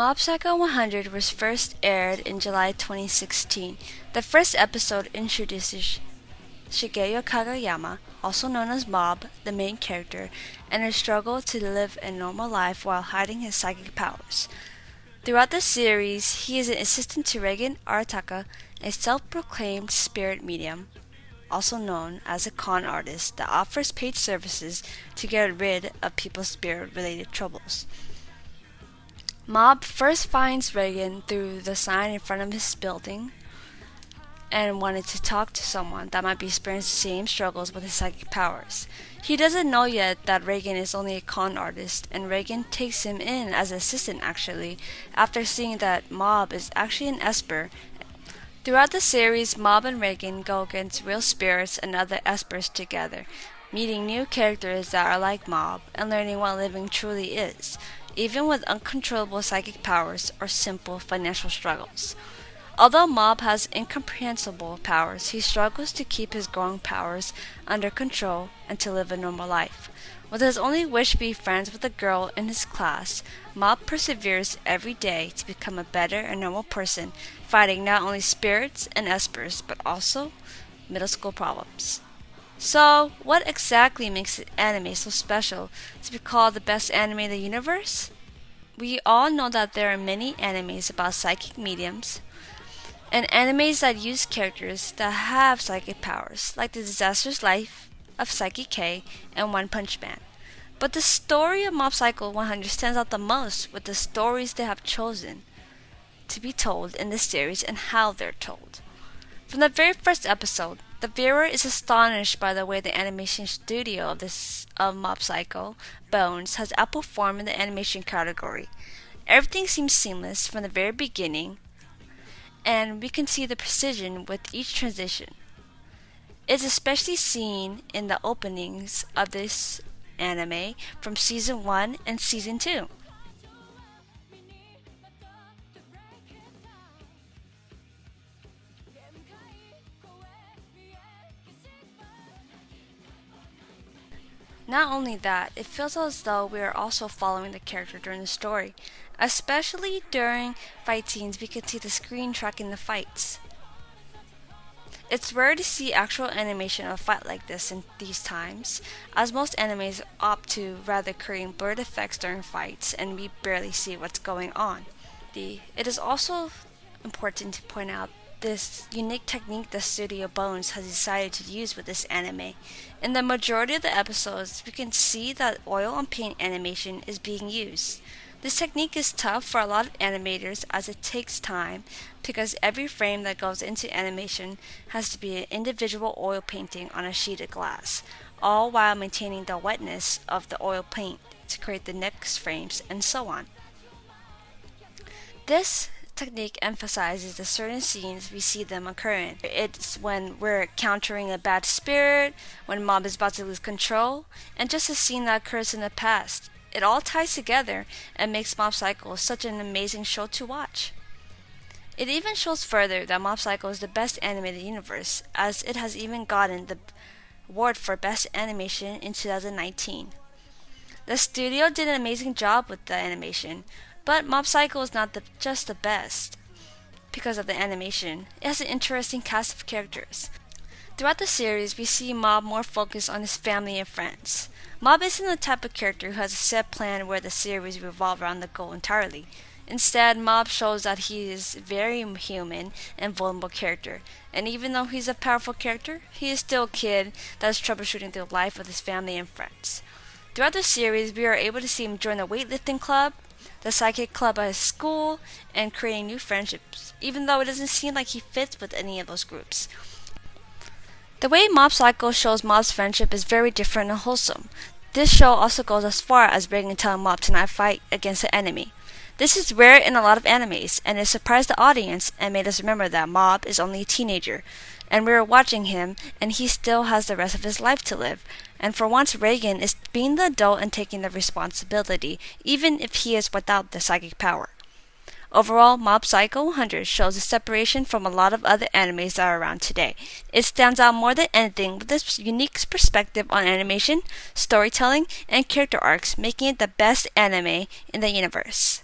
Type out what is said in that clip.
Mob Psycho 100 was first aired in July 2016. The first episode introduces Shigeru Kageyama, also known as Mob, the main character, and his struggle to live a normal life while hiding his psychic powers. Throughout the series, he is an assistant to Reigen Arataka, a self-proclaimed spirit medium, also known as a con artist that offers paid services to get rid of people's spirit-related troubles. Mob first finds Reigen through the sign in front of his building and wanted to talk to someone that might be experiencing the same struggles with his psychic powers. He doesn't know yet that Reigen is only a con artist, and Reigen takes him in as an assistant actually, after seeing that Mob is actually an Esper. Throughout the series, Mob and Reigen go against real spirits and other Espers together, meeting new characters that are like Mob, and learning what living truly is, even with uncontrollable psychic powers or simple financial struggles. Although Mob has incomprehensible powers, he struggles to keep his growing powers under control and to live a normal life. With his only wish to be friends with a girl in his class, Mob perseveres every day to become a better and normal person, fighting not only spirits and espers, but also middle school problems. So, what exactly makes the anime so special to be called the best anime in the universe? We all know that there are many animes about psychic mediums, and animes that use characters that have psychic powers, like The Disastrous Life of Psyche K and One Punch Man. But the story of Mob Psycho 100 stands out the most with the stories they have chosen to be told in this series and how they're told. From the very first episode, the viewer is astonished by the way the animation studio of Mob Psycho Bones has outperformed in the animation category. Everything seems seamless from the very beginning, and we can see the precision with each transition. It's especially seen in the openings of this anime from Season 1 and Season 2. Not only that, it feels as though we are also following the character during the story. Especially during fight scenes, we can see the screen tracking the fights. It's rare to see actual animation of a fight like this in these times, as most animes opt to rather create blurred effects during fights and we barely see what's going on. It is also important to point out this unique technique that Studio Bones has decided to use with this anime. In the majority of the episodes, we can see that oil and paint animation is being used. This technique is tough for a lot of animators as it takes time because every frame that goes into animation has to be an individual oil painting on a sheet of glass, all while maintaining the wetness of the oil paint to create the next frames and so on. This technique emphasizes the certain scenes we see them occur in. It's when we're countering a bad spirit, when Mob is about to lose control, and just a scene that occurs in the past. It all ties together and makes Mob Psycho such an amazing show to watch. It even shows further that Mob Psycho is the best anime in the universe, as it has even gotten the award for Best Animation in 2019. The studio did an amazing job with the animation, but Mob Psycho is not just the best because of the animation. It has an interesting cast of characters. Throughout the series, we see Mob more focused on his family and friends. Mob isn't the type of character who has a set plan where the series revolves around the goal entirely. Instead, Mob shows that he is a very human and vulnerable character, and even though he's a powerful character, he is still a kid that is troubleshooting through life with his family and friends. Throughout the series, we are able to see him join the weightlifting club, the psychic club at his school, and creating new friendships, even though it doesn't seem like he fits with any of those groups. The way Mob Psycho shows Mob's friendship is very different and wholesome. This show also goes as far as Reigen telling Mob to not fight against the enemy. This is rare in a lot of animes, and it surprised the audience and made us remember that Mob is only a teenager, and we are watching him, and he still has the rest of his life to live. And for once, Reigen is being the adult and taking the responsibility, even if he is without the psychic power. Overall, Mob Psycho 100 shows a separation from a lot of other animes that are around today. It stands out more than anything with its unique perspective on animation, storytelling, and character arcs, making it the best anime in the universe.